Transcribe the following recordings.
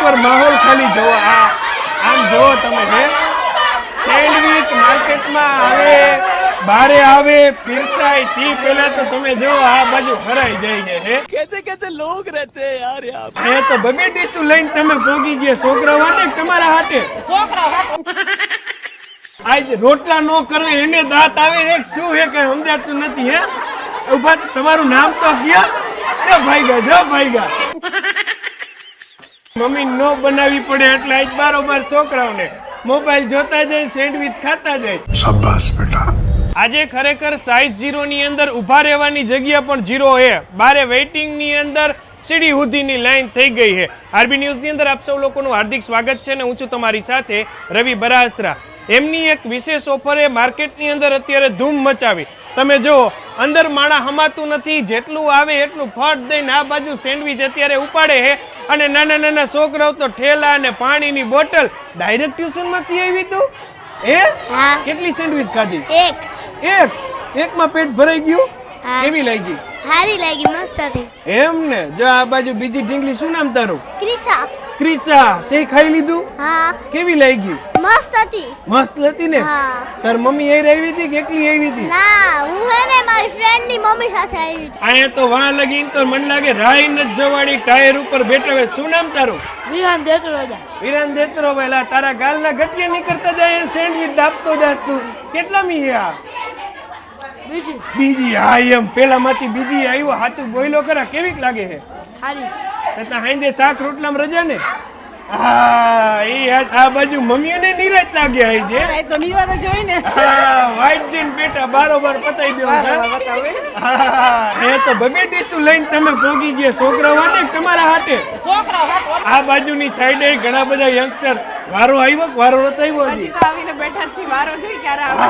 એકવાર માહોલ ખાલી જોવો. આમ જોવો તમે હે સેન્ડવિચ માર્કેટમાં આવે બારે આવે પીરસાય થી પહેલા તો તમે જો આ બાજુ હરાઈ જાય છે. कैसे कैसे लोग रहते हैं यार यहाँ पे. અહીંયા તો બબે ડીશુ લઈને તમે પોગી ગયા. છોકરા વાને તમારા હાટે આજ રોટલા નો કરે એને દાંત આવે હે શું હે કઈ સમજાતું નથી. હે ઉભા તમારું નામ તો ગયા જો ભાઈગા મમ્મી નો બનાવી પડે એટલે આજ બારોબાર છોકરાઓને મોબાઈલ જોતા જાય સેન્ડવિચ ખાતા જાય. શાબાશ બેટા. આજે ખરેખર સાઈઝ 0 ની અંદર ઊભા રહેવાની જગ્યા પણ 0 છે. બારે વેઇટિંગ ની અંદર સીડી સુધીની લાઈન થઈ ગઈ છે. આરબી ન્યૂઝ ની અંદર આપ સૌ લોકોનું હાર્દિક સ્વાગત છે ને હું છું તમારી સાથે રવિ બરાસરા. એમની એક વિશેષ ઓફરે માર્કેટની અંદર અત્યારે ધૂમ મચાવી. તમે જુઓ અંદર માણા હમાતું નથી, જેટલું આવે એટલું ફટ દઈને આ બાજુ સેન્ડવિચ અત્યારે ઉપાડે છે. અને નાના નાના છોકરાઓ તો ઠેલા અને પાણીની બોટલ ડાયરેક્ટ ટ્યુશન માંથી આવી તું કેટલી સેન્ડવિચ ખાધી? એકમાં પેટ ભરાઈ ગયું? કેવી લાગી? સારી લાગી, મસ્ત હતી. એમ ને જો આ બાજુ બીજી ઢીંગલી શું નામ તારું? ક્રિશા. તે ખાઈ લીધું? હા. કેવી લાગી? મસ્ત હતી. મસ્ત હતી ને? હા. તાર મમ્મી અહીં આવી હતી કે એકલી આવી હતી? ના, હું હે ને મારી ફ્રેન્ડ ની મમ્મી સાથે આવી હતી. આયા તો વાહ લગીન તો મને લાગે રાઈ ન જવાડી ટાયર ઉપર બેઠા હોય. શું નામ તારું? વિરાન દેતરોજા. વિરાન દેતરો વેલા તારા ગાલના ગટિયા નીકળતા જાય સેન્ડવિચ દાબતો જાસ તું. કેટલા મી હે આ? બીજી. હા એમ પેલામાંથી બીજી આવ્યો. સાચું બોયલો કરા. કેવીક લાગે છે? સારી. તા હાંજે શાક રોટલામાં રજા ને? હા એ આ બાજુ મમ્મીઓને નિરાશ લાગ્યા હે જે. એ તો નિવારા જોઈ ને. હા વાઈટ જીન બેટા બારોબાર પતાઈ દેવો. હા એ તો બબે ડીશુ લઈને તમે પોગી ગયા. છોકરાઓ વાને તમારા હાટે. આ બાજુની સાઈડે ઘણા બધા યંગસ્ટર વારો આવ્યો કે વારો નતો આવ્યો? હજી તો આવીને બેઠા જ છીએ, વારો જોઈ ક્યારે આવે.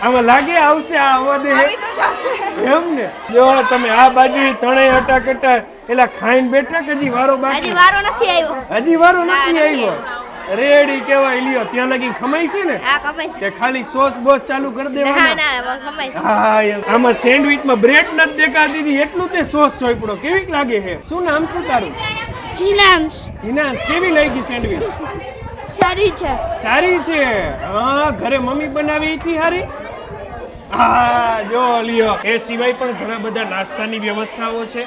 આમાં લાગે આવશે આ અવાદે આવી તો જશે. એમ ને જો તમે આ બાજુ ત્રણેય અટાકટા એલા ખાઈને બેઠા કે હજી વારો બાકી? હજી વારો નથી આવ્યો. હજી વારો નથી આવ્યો. રેડી કેવાય લ્યો. ત્યાં લગી ખમાઈ છે ને? હા, કમાઈ છે. કે ખાલી સોસ બોસ ચાલુ કરી દેવાના? ના, કમાઈ છે. હા આમાં સેન્ડવિચ માં બ્રેડ નથી દેખાતી હતી એટલું તે સોસ ચોપડો. કેવીક લાગે છે? શું નામ શું તારું? જીનાંશ. જીનાંશ. કેવી લાગી સેન્ડવિચ? સારી છે. સારી છે. હા ઘરે મમ્મી બનાવી હતી હારી? હા જો લ્યો. એ સિવાય પણ ઘણા બધા નાસ્તાની વ્યવસ્થાઓ છે.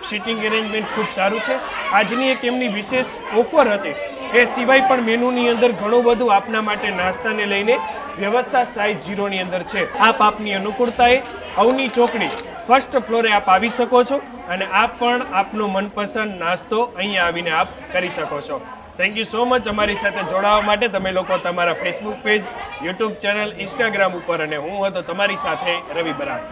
સિટિંગ એરેન્જમેન્ટ ખૂબ સારું છે. આજની એક એમની વિશેષ ઓફર હતી. એ સિવાય પણ મેનુની અંદર ઘણું બધું આપના માટે નાસ્તાને લઈને વ્યવસ્થા સાઈઝ 0 ની અંદર છે. આપ આપની અનુકૂળતાએ અવની ચોકડી ફર્સ્ટ ફ્લોરે આપ આવી શકો છો અને આપ પણ આપનો મનપસંદ નાસ્તો અહીંયા આવીને આપ કરી શકો છો. થેન્ક યુ સો મચ અમારી સાથે જોડાવા માટે. તમે લોકો તમારા Facebook page, YouTube channel, Instagram ઉપર અને હું હતો તમારી સાથે રવિ બરાસરા.